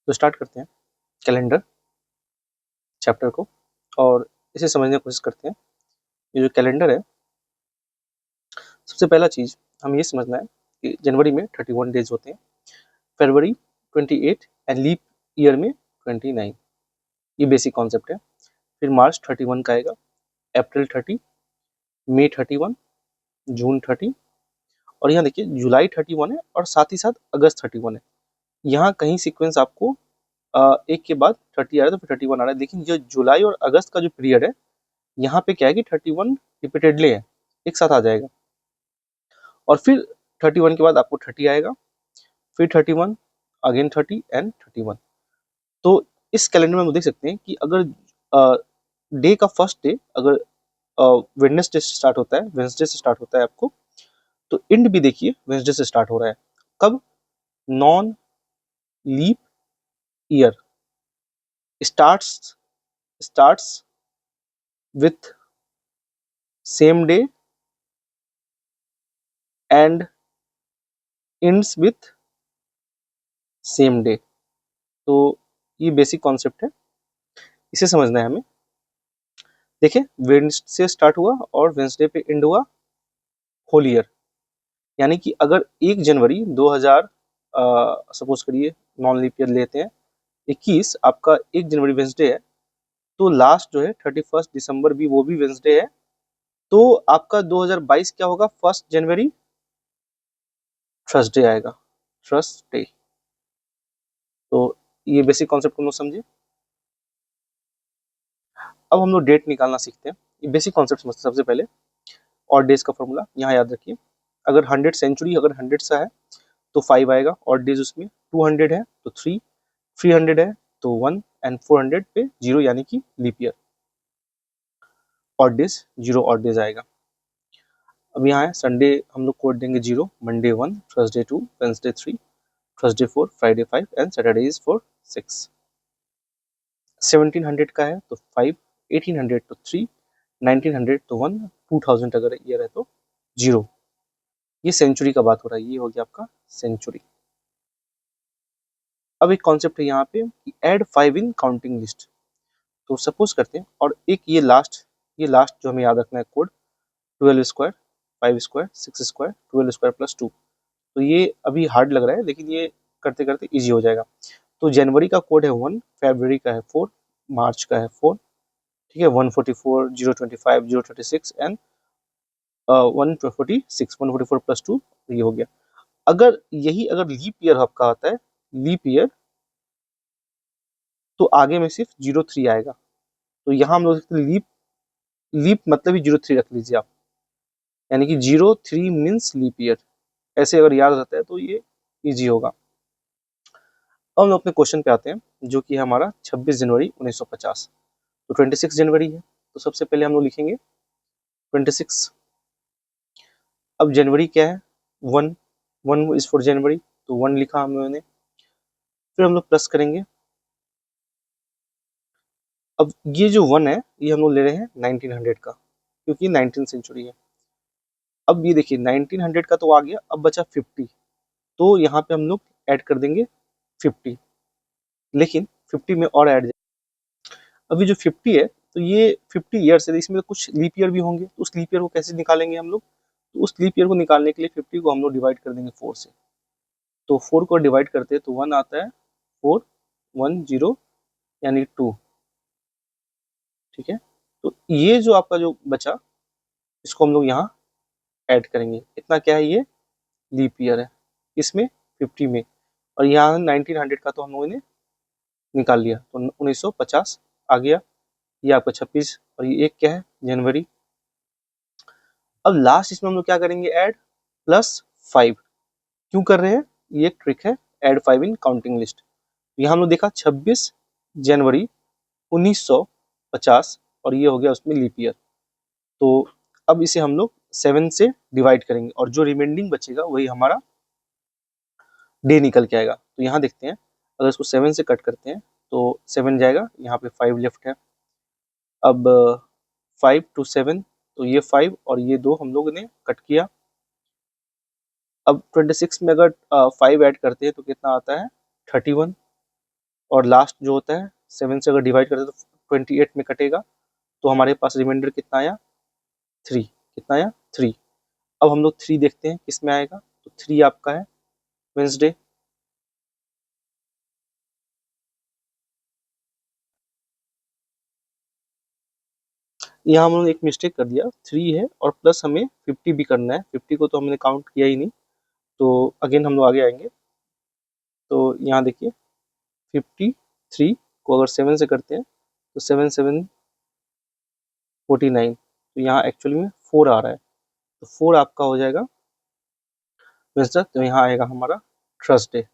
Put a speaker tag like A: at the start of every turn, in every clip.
A: तो स्टार्ट करते हैं कैलेंडर चैप्टर को और इसे समझने की कोशिश करते हैं। ये जो कैलेंडर है, सबसे पहला चीज़ हमें ये समझना है कि जनवरी में 31 डेज होते हैं, फरवरी 28 एंड लीप ईयर में 29। ये बेसिक कॉन्सेप्ट है। फिर मार्च 31 का आएगा, अप्रैल 30, मई 31, जून 30 और यहाँ देखिए जुलाई 31 है और साथ ही साथ अगस्त 31 है। यहाँ कहीं सीक्वेंस आपको एक के बाद 30 आ रहा है तो फिर 31 आ रहा है, लेकिन जो जुलाई और अगस्त का जो पीरियड है यहाँ पे क्या है कि 31 रिपीटेडली है, एक साथ आ जाएगा और फिर 31 के बाद आपको 30 आएगा, फिर 31 अगेन 30 एंड 31। तो इस कैलेंडर में हम देख सकते हैं कि अगर डे का फर्स्ट डे अगर वेडनेसडे से स्टार्ट होता है, वेडनेसडे से स्टार्ट होता है आपको, तो एंड भी देखिए वेडनेसडे से स्टार्ट हो रहा है। कब? Non leap year starts with same day and ends with same day. तो ये बेसिक कॉन्सेप्ट है, इसे समझना है हमें। देखिए वेडनेसडे से स्टार्ट हुआ और वेडनेसडे पे एंड हुआ होल ईयर, यानी कि अगर 1 जनवरी 2000 सपोज करिए नॉन लीप ईयर लेते हैं 21, आपका 1 जनवरी वेडनेसडे है तो लास्ट जो है 31 दिसंबर भी वो भी वेडनेसडे है, तो आपका 2022 क्या होगा? 1 जनवरी थर्सडे आएगा, थर्सडे। तो ये बेसिक कॉन्सेप्ट हम लोग समझे। अब हम लोग डेट निकालना सीखते हैं। ये बेसिक कॉन्सेप्ट समझते हैं। सबसे पहले और डेज का फॉर्मूला यहाँ याद रखिए। अगर 100 सेंचुरी अगर 100 सा है तो 5 आएगा और डेज उसमें, 200 है तो 3, 300 है तो 1 एंड 400 पे 0 यानी कि लीप ईयर। और डेज 0 और डेज आएगा। अब यहाँ है संडे हम लोग कोड देंगे 0, Monday 1, Thursday 2, Wednesday 3, Thursday 4, Friday 5 and Saturday is 4, 6। 1700 का है तो 5, 1800 तो 3, 1900 तो 1, 2000 अगर ईयर है तो 0। ये सेंचुरी का बात हो रहा है, ये हो गया आपका सेंचुरी। अब एक कॉन्सेप्ट है यहाँ पे कि ऐड 5 इन काउंटिंग लिस्ट। तो सपोज करते हैं और एक ये लास्ट जो हमें याद रखना है code 12 square, 5 square, 6 square, 12 square plus 2। तो ये अभी हार्ड लग रहा है लेकिन ये करते करते इजी हो जाएगा। तो जनवरी का कोड है 1, फरवरी का है 4, मार्च का है 4, ठीक है, 144, 025, 036 एंड 146, 144 प्लस 2 ये हो गया। अगर यही अगर लीप ईयर आपका आता है, लीप ईयर, तो आगे में सिर्फ 03 आएगा। तो यहाँ हम लोग लीप लीप मतलब ही 03 रख लीजिए आप, यानी कि 03 मीन्स लीप ईयर। ऐसे अगर याद रहता है तो ये इजी होगा। अब हम लोग अपने क्वेश्चन पे आते हैं जो कि हमारा 26 जनवरी 1950। तो 26 जनवरी है तो सबसे पहले हम लोग लिखेंगे 26। अब जनवरी क्या है? 1, 1 इज फॉर जनवरी तो 1 लिखा हम लोगों ने। फिर हम लोग प्लस करेंगे। अब ये जो 1 है ये हम लोग ले रहे हैं 1900 का, क्योंकि 19 सेंचुरी है। अब ये देखिए 1900 का तो आ गया, अब बचा 50, तो यहाँ पे हम लोग ऐड कर देंगे 50, लेकिन 50 में और ऐड, अभी जो 50 है तो ये 50 ईयर्स है, इसमें कुछ लीप ईयर भी होंगे, तो उस लीप ईयर को कैसे निकालेंगे हम लोग? तो उस लीप ईयर को निकालने के लिए 50 को हम लोग डिवाइड कर देंगे 4 से। तो 4 को डिवाइड करते हैं तो 1 आता है, 4, 1 0 यानी 2, ठीक है। तो ये जो आपका जो बचा इसको हम लोग यहाँ ऐड करेंगे। इतना क्या है? ये लीप ईयर है, इसमें 50 में, और यहाँ 1900 का तो हम लोगों ने निकाल लिया तो 1950 आ गया। ये आपका 26 और ये एक क्या है? जनवरी। अब लास्ट इसमें हम लोग क्या करेंगे? ऐड +5। क्यों कर रहे हैं? ये एक ट्रिक है, ऐड 5 इन काउंटिंग लिस्ट। यहाँ हम लोग देखा 26 जनवरी 1950 और ये हो गया उसमें लीप ईयर। तो अब इसे हम लोग 7 से डिवाइड करेंगे और जो रिमेंडिंग बचेगा वही हमारा डे निकल के आएगा। तो यहाँ देखते हैं, अगर इसको 7 से कट करते हैं तो 7 जाएगा, यहाँ पे 5 लेफ्ट है। अब 5 to 7 तो ये 5 और ये 2 हम लोगों ने कट किया। अब 26 में अगर 5 ऐड करते हैं तो कितना आता है? 31। और लास्ट जो होता है 7 से अगर डिवाइड करते तो 28 में कटेगा, तो हमारे पास रिमाइंडर कितना आया 3। कितना आया 3। अब हम लोग 3 देखते हैं किस में आएगा, तो 3 आपका है वेंसडे। यहाँ हम लोगों ने एक मिस्टेक कर दिया, 3 है और प्लस हमें 50 भी करना है, 50 को तो हमने काउंट किया ही नहीं, तो अगेन हम लोग आगे आएंगे। तो यहाँ देखिए 53 को अगर 7 से करते हैं तो 7 7 49, तो यहाँ एक्चुअली में 4 आ रहा है, तो 4 आपका हो जाएगा वेंसडे, तो यहाँ आएगा हमारा थर्सडे।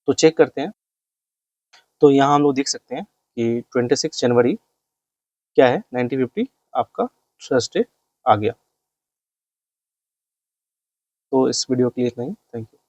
A: तो चेक करते हैं, तो यहाँ हम लोग देख सकते हैं कि 26 जनवरी क्या है 1950 आपका थर्सडे आ गया। तो इस वीडियो के लिए इतना ही, थैंक यू।